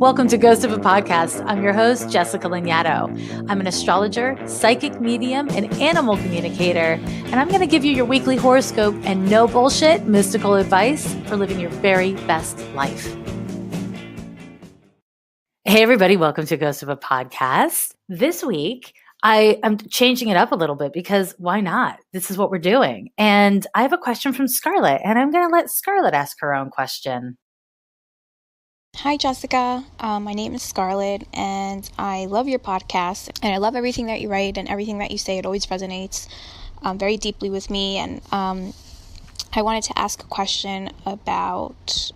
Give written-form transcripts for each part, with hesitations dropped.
Welcome to Ghost of a Podcast. I'm your host, Jessica Lanyadoo. I'm an astrologer, psychic medium, and animal communicator, and I'm going to give you your weekly horoscope and no bullshit mystical advice for living your very best life. Hey, everybody. Welcome to Ghost of a Podcast. This week, I am changing it up a little bit because why not? This is what we're doing. And I have a question from Scarlett, and I'm going to let Scarlett ask her own question. Hi, Jessica. My name is Scarlett, and I love your podcast, and I love everything that you write and everything that you say. It always resonates very deeply with me, and I wanted to ask a question about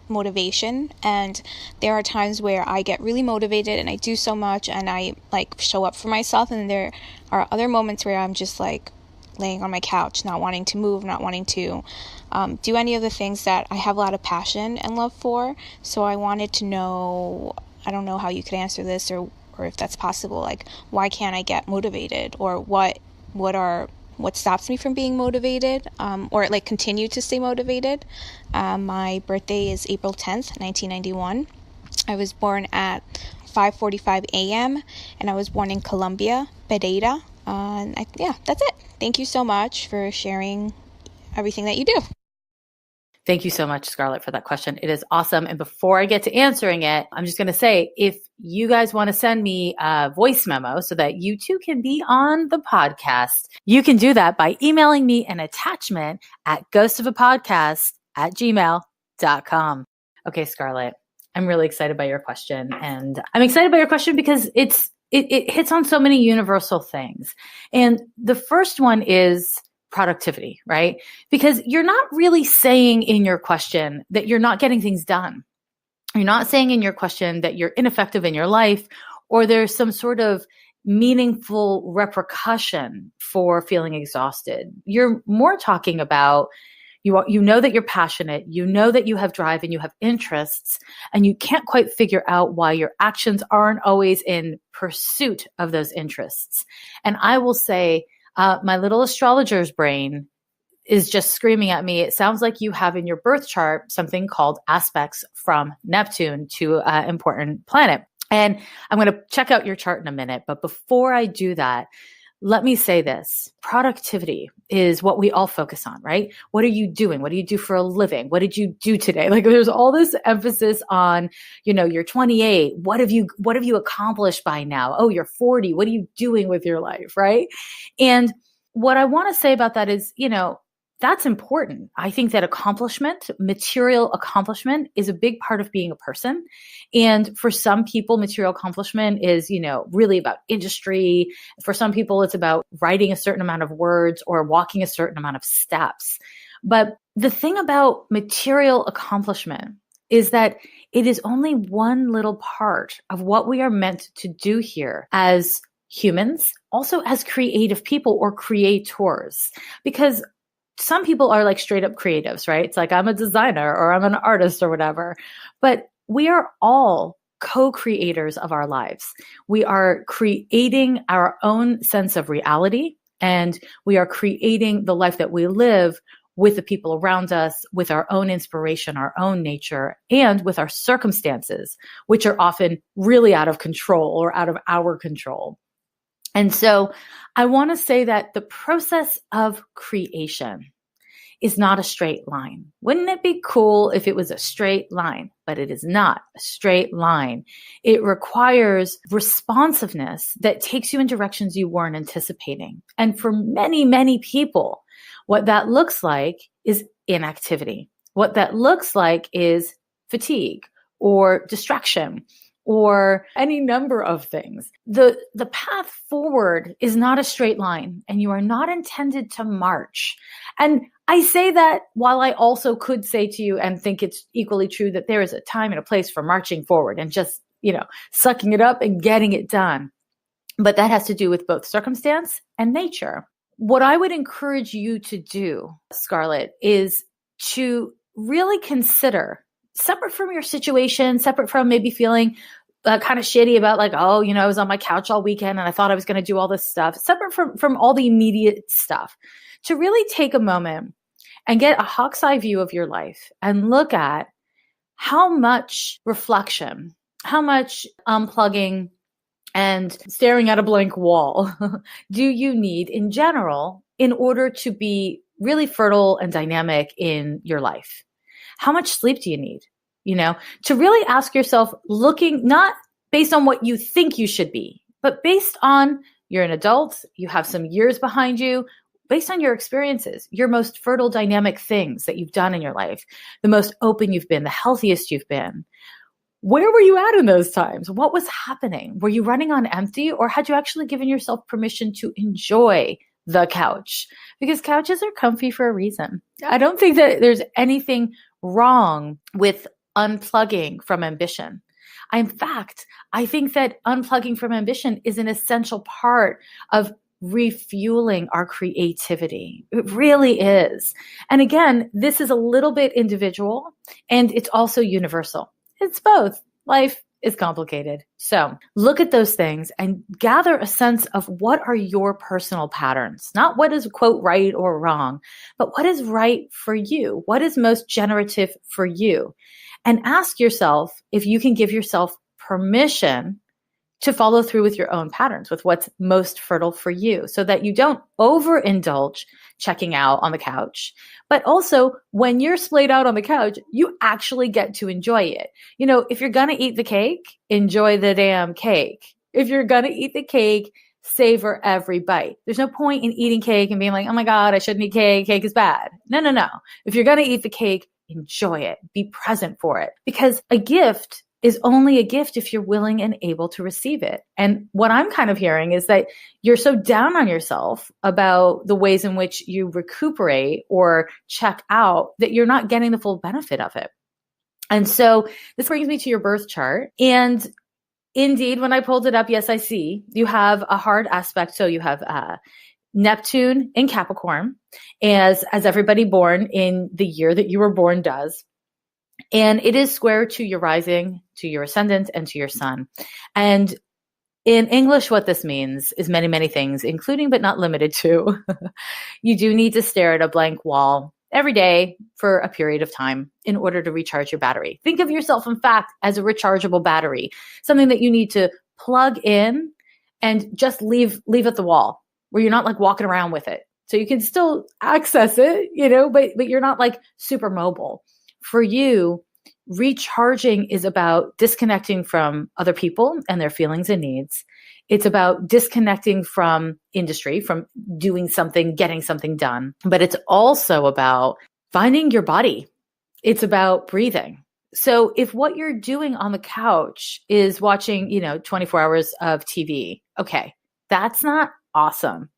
motivation. And there are times where I get really motivated and I do so much and I show up for myself, and there are other moments where I'm just laying on my couch, not wanting to move, not wanting to do any of the things that I have a lot of passion and love for. So I wanted to know, I don't know how you could answer this or if that's possible, why can't I get motivated, or what stops me from being motivated, or continue to stay motivated. My birthday is April 10th, 1991. I was born at 5:45 a.m. and I was born in Colombia, Pereira. That's it. Thank you so much for sharing everything that you do. Thank you so much, Scarlett, for that question. It is awesome. And before I get to answering it, I'm just going to say, if you guys want to send me a voice memo so that you too can be on the podcast, you can do that by emailing me an attachment at ghostofapodcast@gmail.com. Okay, Scarlett, I'm really excited by your question. And I'm excited by your question because it hits on so many universal things. And the first one is productivity, right? Because you're not really saying in your question that you're not getting things done. You're not saying in your question that you're ineffective in your life, or there's some sort of meaningful repercussion for feeling exhausted. You're more talking about you know that you're passionate, you know that you have drive and you have interests, and you can't quite figure out why your actions aren't always in pursuit of those interests. And I will say, my little astrologer's brain is just screaming at me. It sounds like you have in your birth chart something called aspects from Neptune to an important planet. And I'm going to check out your chart in a minute. But before I do that, let me say this. Productivity is what we all focus on, right? What are you doing? What do you do for a living? What did you do today? There's all this emphasis on, you're 28. What have you accomplished by now? Oh, you're 40. What are you doing with your life, right? And what I want to say about that is, that's important. I think that material accomplishment is a big part of being a person. And for some people, material accomplishment is, really about industry. For some people, it's about writing a certain amount of words or walking a certain amount of steps. But the thing about material accomplishment is that it is only one little part of what we are meant to do here as humans, also as creative people or creators. Because some people are straight up creatives, right? It's I'm a designer or I'm an artist or whatever. But we are all co-creators of our lives. We are creating our own sense of reality, and we are creating the life that we live with the people around us, with our own inspiration, our own nature, and with our circumstances, which are often really out of control or out of our control. And so I want to say that the process of creation is not a straight line. Wouldn't it be cool if it was a straight line? But it is not a straight line. It requires responsiveness that takes you in directions you weren't anticipating. And for many, many people, what that looks like is inactivity. What that looks like is fatigue or distraction, or any number of things. The path forward is not a straight line, and you are not intended to march. And I say that while I also could say to you, and think it's equally true, that there is a time and a place for marching forward and just, sucking it up and getting it done. But that has to do with both circumstance and nature. What I would encourage you to do, Scarlett, is to really consider, separate from your situation, separate from maybe feeling kind of shitty about I was on my couch all weekend and I thought I was going to do all this stuff, separate from all the immediate stuff, to really take a moment and get a hawk's eye view of your life and look at how much reflection how much unplugging and staring at a blank wall do you need in general in order to be really fertile and dynamic in your life? How much sleep do you need? To really ask yourself, looking not based on what you think you should be, but based on you're an adult, you have some years behind you, based on your experiences, your most fertile, dynamic things that you've done in your life, the most open you've been, the healthiest you've been. Where were you at in those times? What was happening? Were you running on empty, or had you actually given yourself permission to enjoy the couch? Because couches are comfy for a reason. I don't think that there's anything wrong with unplugging from ambition. In fact, I think that unplugging from ambition is an essential part of refueling our creativity. It really is. And again, this is a little bit individual and it's also universal. It's both. Life is complicated. So look at those things and gather a sense of what are your personal patterns, not what is quote right or wrong, but what is right for you? What is most generative for you? And ask yourself if you can give yourself permission to follow through with your own patterns, with what's most fertile for you, so that you don't overindulge checking out on the couch. But also, when you're splayed out on the couch, you actually get to enjoy it. If you're going to eat the cake, enjoy the damn cake. If you're going to eat the cake, savor every bite. There's no point in eating cake and being like, oh my God, I shouldn't eat cake. Cake is bad. No. If you're going to eat the cake, enjoy it. Be present for it. Because a gift is only a gift if you're willing and able to receive it. And what I'm kind of hearing is that you're so down on yourself about the ways in which you recuperate or check out that you're not getting the full benefit of it. And so this brings me to your birth chart. And indeed, when I pulled it up, yes, I see you have a hard aspect. So you have Neptune in Capricorn, as everybody born in the year that you were born does. And it is square to your rising, to your ascendant, and to your sun. And in English, what this means is many, many things, including but not limited to, you do need to stare at a blank wall every day for a period of time in order to recharge your battery. Think of yourself, in fact, as a rechargeable battery, something that you need to plug in and just leave at the wall, where you're not like walking around with it. So you can still access it, but you're not like super mobile. For you, recharging is about disconnecting from other people and their feelings and needs. It's about disconnecting from industry, from doing something, getting something done. But it's also about finding your body. It's about breathing. So if what you're doing on the couch is watching, 24 hours of TV, okay, that's not awesome.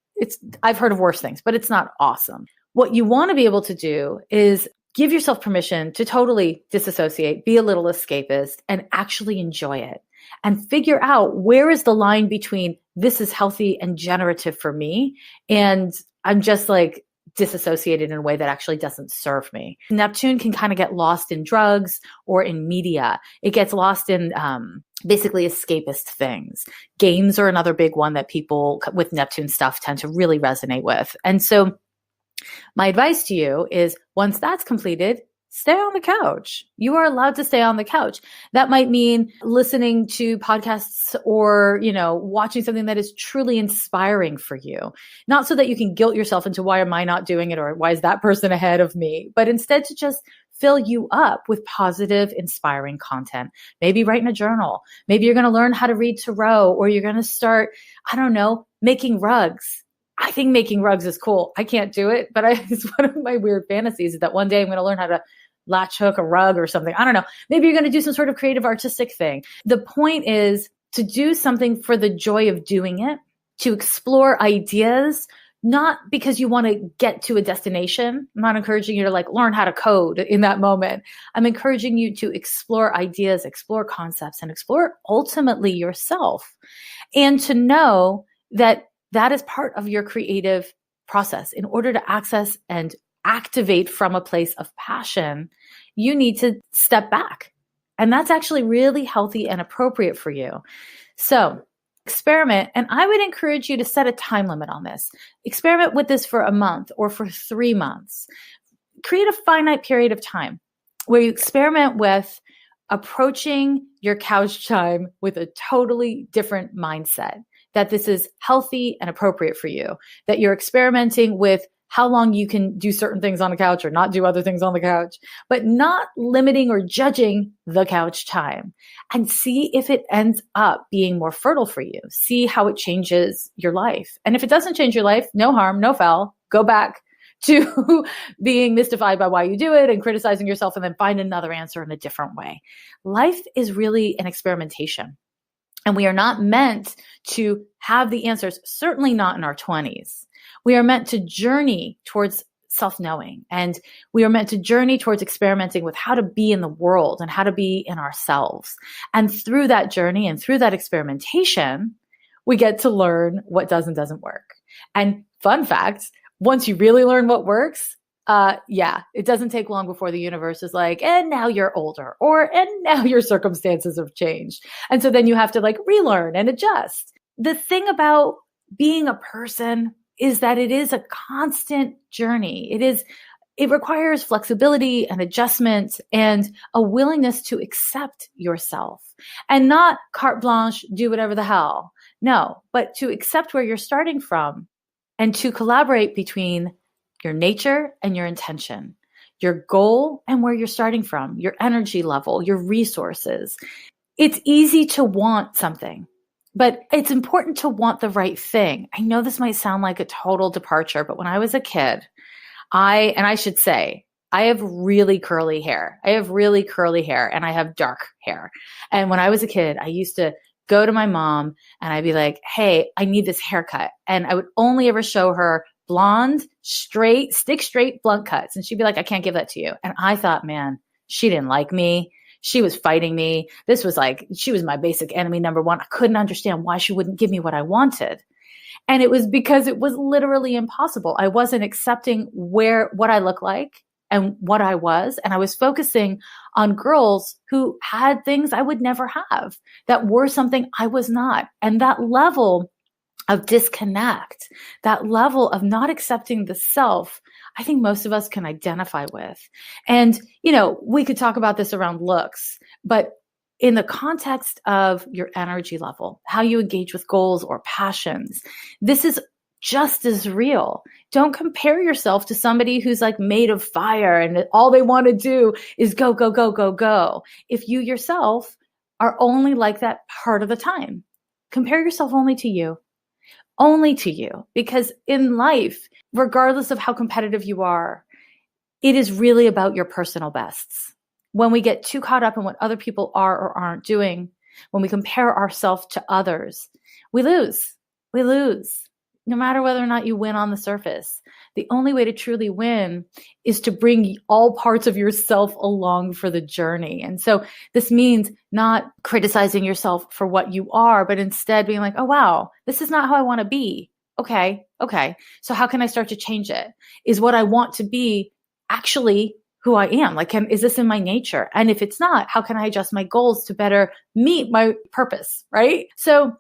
I've heard of worse things, but it's not awesome. What you want to be able to do is give yourself permission to totally disassociate, be a little escapist, and actually enjoy it. And figure out, where is the line between this is healthy and generative for me, and I'm just like disassociated in a way that actually doesn't serve me. Neptune can kind of get lost in drugs or in media. It gets lost in basically escapist things. Games are another big one that people with Neptune stuff tend to really resonate with. And so my advice to you is, once that's completed, stay on the couch. You are allowed to stay on the couch. That might mean listening to podcasts or, watching something that is truly inspiring for you. Not so that you can guilt yourself into, why am I not doing it? Or why is that person ahead of me? But instead to just fill you up with positive, inspiring content. Maybe write in a journal. Maybe you're going to learn how to read tarot, or you're going to start, making rugs. I think making rugs is cool. I can't do it, but it's one of my weird fantasies is that one day I'm going to learn how to latch hook a rug or something. I don't know. Maybe you're going to do some sort of creative artistic thing. The point is to do something for the joy of doing it, to explore ideas, not because you want to get to a destination. I'm not encouraging you to learn how to code in that moment. I'm encouraging you to explore ideas, explore concepts, and explore ultimately yourself. And to know that that is part of your creative process. In order to access and activate from a place of passion, you need to step back. And that's actually really healthy and appropriate for you. So experiment. And I would encourage you to set a time limit on this. Experiment with this for a month or for 3 months. Create a finite period of time where you experiment with approaching your couch time with a totally different mindset, that this is healthy and appropriate for you, that you're experimenting with how long you can do certain things on the couch or not do other things on the couch, but not limiting or judging the couch time, and see if it ends up being more fertile for you. See how it changes your life. And if it doesn't change your life, no harm, no foul, go back to being mystified by why you do it and criticizing yourself, and then find another answer in a different way. Life is really an experimentation, and we are not meant to have the answers, certainly not in our 20s. We are meant to journey towards self-knowing, and we are meant to journey towards experimenting with how to be in the world and how to be in ourselves. And through that journey and through that experimentation, we get to learn what does and doesn't work. And fun fact, once you really learn what works, it doesn't take long before the universe is like, and now you're older, and now your circumstances have changed. And so then you have to relearn and adjust. The thing about being a person is that it is a constant journey. It requires flexibility and adjustment and a willingness to accept yourself, and not carte blanche, do whatever the hell. No, but to accept where you're starting from, and to collaborate between your nature and your intention, your goal and where you're starting from, your energy level, your resources. It's easy to want something, but it's important to want the right thing. I know this might sound like a total departure, but when I was a kid, I should say, I have really curly hair. And I have dark hair. And when I was a kid, I used to go to my mom and I'd be like, hey, I need this haircut. And I would only ever show her blonde, straight, stick straight, blunt cuts. And she'd be like, I can't give that to you. And I thought, man, she didn't like me. She was fighting me. She was my basic enemy number one. I couldn't understand why she wouldn't give me what I wanted. And it was because it was literally impossible. I wasn't accepting what I look like and what I was. And I was focusing on girls who had things I would never have, that were something I was not. And that level of disconnect, that level of not accepting the self, I think most of us can identify with. And, we could talk about this around looks, but in the context of your energy level, how you engage with goals or passions, this is just as real. Don't compare yourself to somebody who's made of fire and all they want to do is go, go, go, go, go. If you yourself are only like that part of the time, compare yourself only to you, because in life, regardless of how competitive you are, it is really about your personal bests. When we get too caught up in what other people are or aren't doing, when we compare ourselves to others, we lose. No matter whether or not you win on the surface. The only way to truly win is to bring all parts of yourself along for the journey. And so this means not criticizing yourself for what you are, but instead being like, oh, wow, this is not how I want to be. Okay. So how can I start to change it? Is what I want to be actually who I am? Is this in my nature? And if it's not, how can I adjust my goals to better meet my purpose, right? So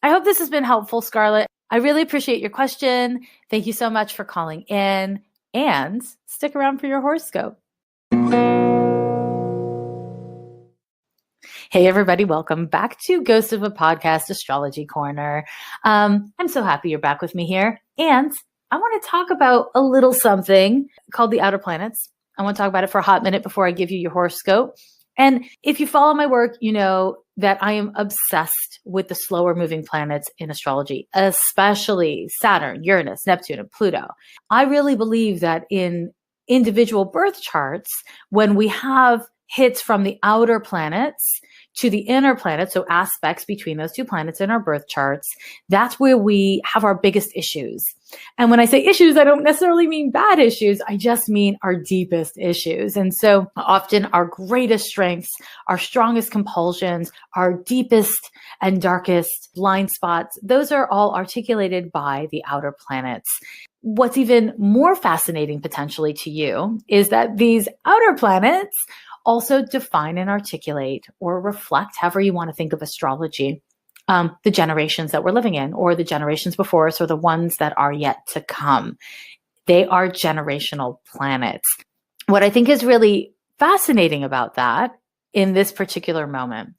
I hope this has been helpful, Scarlett. I really appreciate your question. Thank you so much for calling in, and stick around for your horoscope. Hey, everybody. Welcome back to Ghost of a Podcast Astrology Corner. I'm so happy you're back with me here. And I want to talk about a little something called the outer planets. I want to talk about it for a hot minute before I give you your horoscope. And if you follow my work, you know that I am obsessed with the slower moving planets in astrology, especially Saturn, Uranus, Neptune, and Pluto. I really believe that in individual birth charts, when we have hits from the outer planets to the inner planets, so aspects between those two planets in our birth charts, that's where we have our biggest issues. And when I say issues, I don't necessarily mean bad issues. I just mean our deepest issues. And so often our greatest strengths, our strongest compulsions, our deepest and darkest blind spots, those are all articulated by the outer planets. What's even more fascinating potentially to you is that these outer planets also define and articulate or reflect, however you want to think of astrology, the generations that we're living in, or the generations before us, or the ones that are yet to come. They are generational planets. What I think is really fascinating about that in this particular moment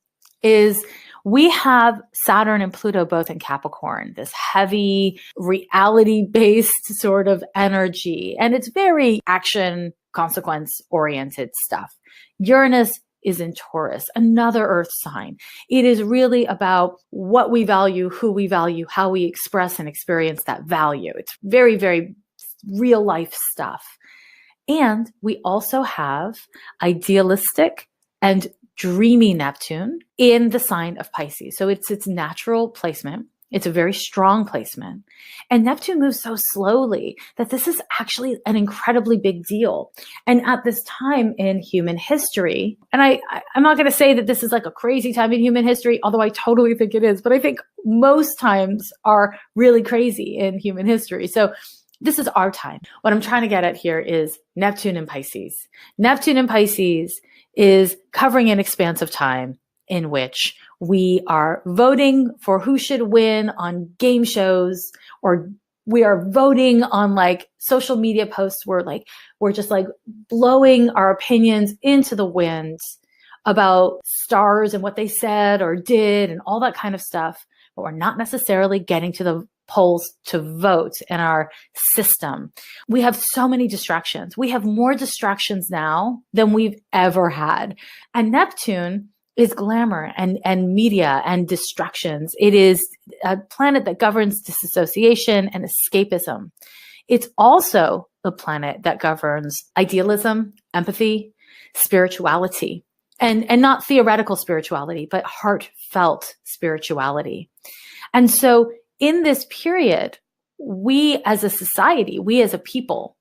is we have Saturn and Pluto both in Capricorn, this heavy reality-based sort of energy. And it's very action, consequence oriented stuff. Uranus is in Taurus, another earth sign. It is really about what we value, who we value, how we express and experience that value. It's very, very real life stuff. And we also have idealistic and dreamy Neptune in the sign of Pisces. So it's its natural placement. It's a very strong placement. And Neptune moves so slowly that this is actually an incredibly big deal. And at this time in human history, and I'm not going to say that this is like a crazy time in human history, although I totally think it is, but I think most times are really crazy in human history. So this is our time. What I'm trying to get at here is Neptune and Pisces. Neptune and Pisces is covering an expanse of time in which we are voting for who should win on game shows, or we are voting on like social media posts where like we're just like blowing our opinions into the wind about stars and what they said or did and all that kind of stuff, but we're not necessarily getting to the polls to vote in our system. We have so many distractions. We have more distractions now than we've ever had. And Neptune is glamour and media and distractions. It is a planet that governs disassociation and escapism. It's also the planet that governs idealism, empathy, spirituality, and not theoretical spirituality, but heartfelt spirituality. And so in this period, we as a society, we as a people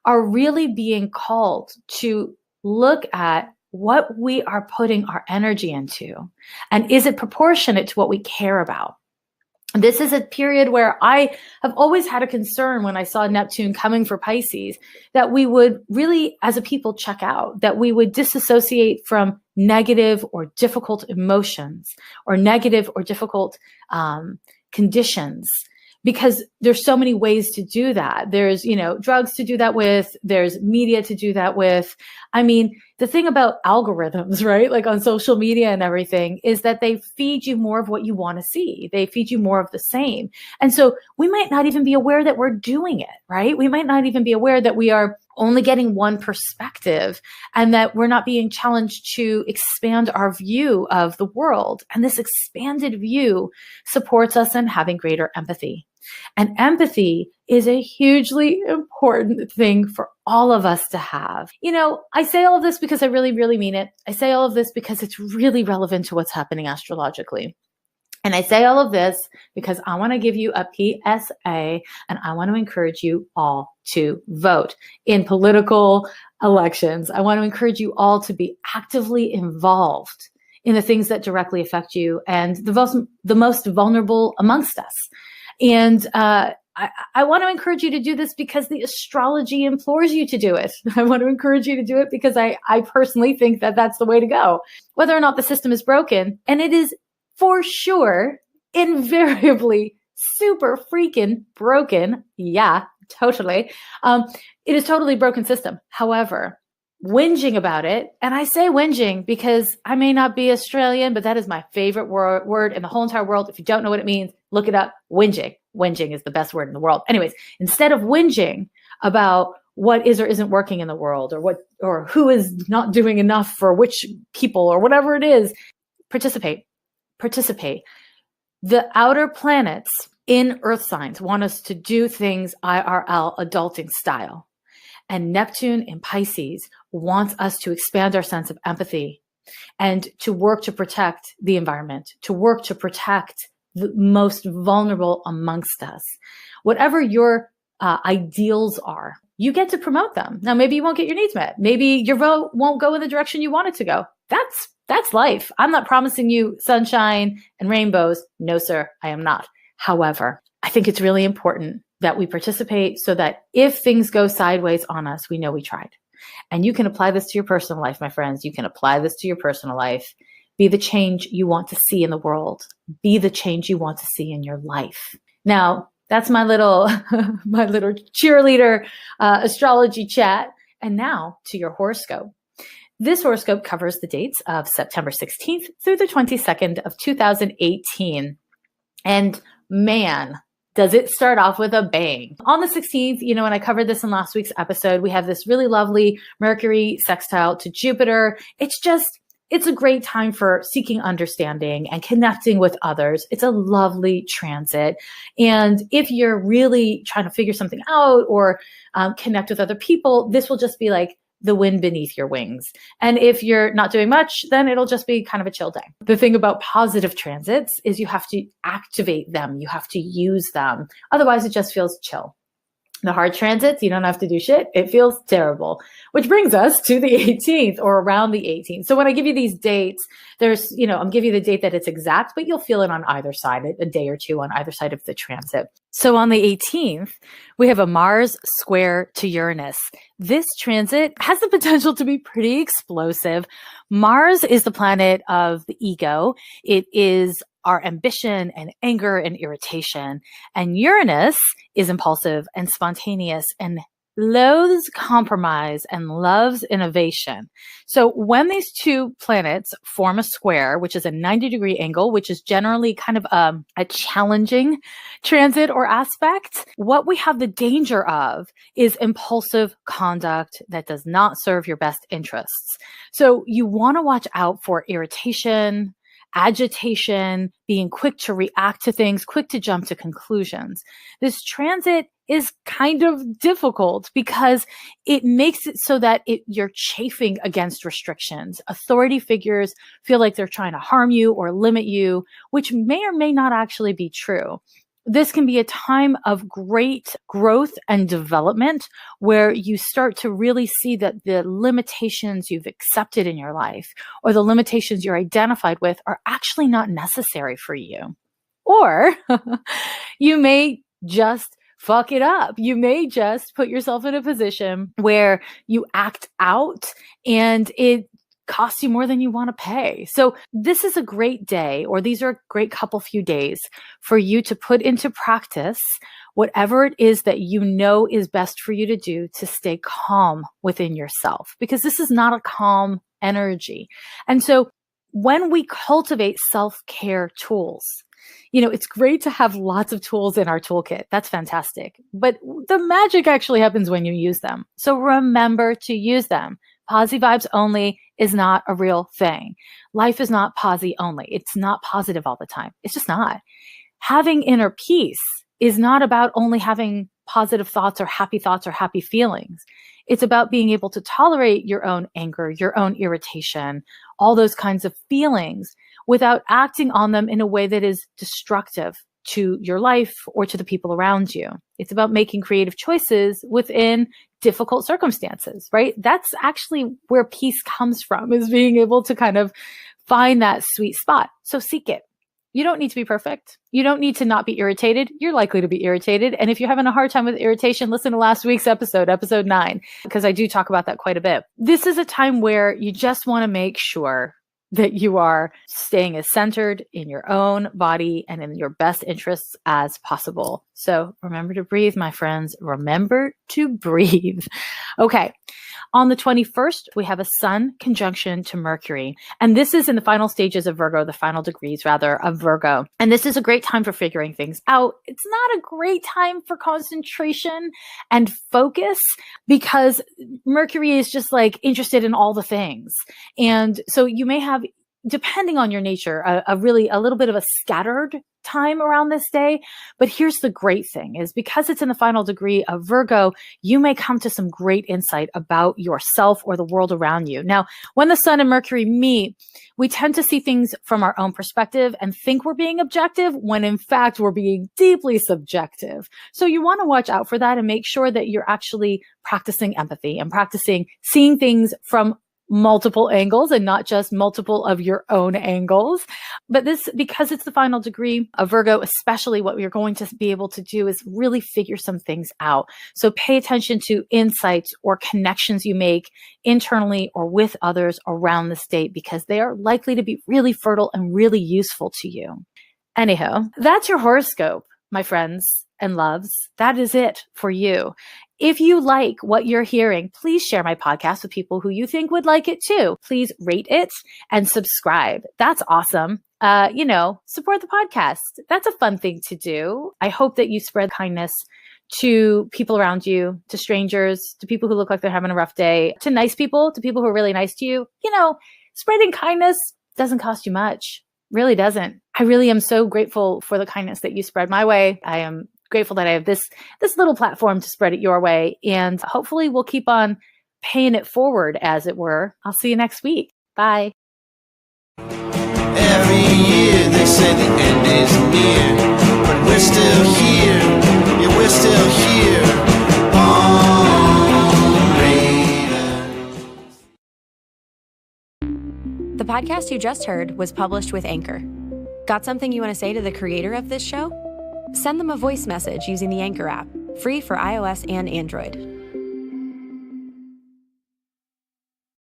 are really being called to look at what we are putting our energy into, and is it proportionate to what we care about? This is a period where I have always had a concern when I saw Neptune coming for Pisces, that we would really, as a people, check out, that we would disassociate from negative or difficult emotions or negative or difficult conditions, because there's so many ways to do that. There's, drugs to do that with, there's media to do that with. I mean, the thing about algorithms, right? Like on social media and everything, is that they feed you more of what you want to see. They feed you more of the same. And so we might not even be aware that we're doing it, right? We might not even be aware that we are only getting one perspective and that we're not being challenged to expand our view of the world. And this expanded view supports us in having greater empathy. And empathy is a hugely important thing for all of us to have. I say all of this because I really, really mean it. I say all of this because it's really relevant to what's happening astrologically. And I say all of this because I want to give you a PSA, and I want to encourage you all to vote in political elections. I want to encourage you all to be actively involved in the things that directly affect you and the most vulnerable amongst us. And I want to encourage you to do this because the astrology implores you to do it. I want to encourage you to do it because I personally think that that's the way to go. Whether or not the system is broken, and it is for sure, invariably, super freaking broken. Yeah, totally. It is totally broken system. However, whinging about it, and I say whinging because I may not be Australian, but that is my favorite word in the whole entire world. If you don't know what it means, look it up. Whinging. Whinging is the best word in the world. Anyways, instead of whinging about what is or isn't working in the world, or who is not doing enough for which people or whatever it is, participate. The outer planets in earth signs want us to do things IRL, adulting style. And Neptune in Pisces wants us to expand our sense of empathy and to work to protect the environment, to work to protect the most vulnerable amongst us. Whatever your ideals are, you get to promote them. Now, maybe you won't get your needs met. Maybe your vote won't go in the direction you want it to go. That's life. I'm not promising you sunshine and rainbows. No, sir, I am not. However, I think it's really important that we participate so that if things go sideways on us, we know we tried. And you can apply this to your personal life, my friends. You can apply this to your personal life. Be the change you want to see in the world. Be the change you want to see in your life. Now, that's my little cheerleader astrology chat. And now to your horoscope. This horoscope covers the dates of September 16th through the 22nd of 2018. And man, does it start off with a bang. On the 16th, and I covered this in last week's episode, we have this really lovely Mercury sextile to Jupiter. It's a great time for seeking understanding and connecting with others. It's a lovely transit. And if you're really trying to figure something out or connect with other people, this will just be like the wind beneath your wings. And if you're not doing much, then it'll just be kind of a chill day. The thing about positive transits is you have to activate them. You have to use them. Otherwise, it just feels chill. The hard transits, you don't have to do shit. It feels terrible, which brings us to the 18th or around the 18th. So when I give you these dates, I'm giving you the date that it's exact, but you'll feel it on either side, a day or two on either side of the transit. So on the 18th, we have a Mars square to Uranus. This transit has the potential to be pretty explosive. Mars is the planet of the ego. It is our ambition and anger and irritation. And Uranus is impulsive and spontaneous and loathes compromise and loves innovation. So when these two planets form a square, which is a 90-degree angle, which is generally kind of a challenging transit or aspect, what we have the danger of is impulsive conduct that does not serve your best interests. So you want to watch out for irritation, agitation, being quick to react to things, quick to jump to conclusions. This transit is kind of difficult because it makes it so that you're chafing against restrictions. Authority figures feel like they're trying to harm you or limit you, which may or may not actually be true. This can be a time of great growth and development where you start to really see that the limitations you've accepted in your life or the limitations you're identified with are actually not necessary for you. Or you may just fuck it up. You may just put yourself in a position where you act out and it costs you more than you want to pay. So this is a great day, or these are a great few days for you to put into practice whatever it is that you know is best for you to do to stay calm within yourself, because this is not a calm energy. And so when we cultivate self-care tools, it's great to have lots of tools in our toolkit. That's fantastic. But the magic actually happens when you use them. So remember to use them. Posy vibes only is not a real thing. Life is not posy only. It's not positive all the time. It's just not. Having inner peace is not about only having positive thoughts or happy feelings. It's about being able to tolerate your own anger, your own irritation, all those kinds of feelings without acting on them in a way that is destructive to your life or to the people around you. It's about making creative choices within difficult circumstances, right? That's actually where peace comes from, is being able to kind of find that sweet spot. So seek it. You don't need to be perfect. You don't need to not be irritated. You're likely to be irritated. And if you're having a hard time with irritation, listen to last week's episode 9, because I do talk about that quite a bit. This is a time where you just want to make sure that you are staying as centered in your own body and in your best interests as possible. So remember to breathe, my friends. Remember to breathe. Okay. On the 21st, we have a Sun conjunction to Mercury. And this is in the final stages of Virgo, the final degrees rather of Virgo. And this is a great time for figuring things out. It's not a great time for concentration and focus because Mercury is just like interested in all the things. And so you may have, depending on your nature, a little bit of a scattered time around this day. But here's the great thing is because it's in the final degree of Virgo, you may come to some great insight about yourself or the world around you. Now, when the Sun and Mercury meet, we tend to see things from our own perspective and think we're being objective when in fact we're being deeply subjective. So you want to watch out for that and make sure that you're actually practicing empathy and practicing seeing things from multiple angles and not just multiple of your own angles. But this, because it's the final degree of Virgo, especially what you're going to be able to do is really figure some things out. So pay attention to insights or connections you make internally or with others around this date because they are likely to be really fertile and really useful to you. Anyhow, that's your horoscope. my friends and loves, that is it for you. If you like what you're hearing, please share my podcast with people who you think would like it too. Please rate it and subscribe. That's awesome. Support the podcast. That's a fun thing to do. I hope that you spread kindness to people around you, to strangers, to people who look like they're having a rough day, to nice people, to people who are really nice to you. Spreading kindness doesn't cost you much. Really doesn't. I really am so grateful for the kindness that you spread my way. I am grateful that I have this little platform to spread it your way. And hopefully we'll keep on paying it forward, as it were. I'll see you next week. Bye. Every year they say the end is near, but we're still here. Yeah, we're still here. The podcast you just heard was published with Anchor. Got something you want to say to the creator of this show? Send them a voice message using the Anchor app, free for iOS and Android.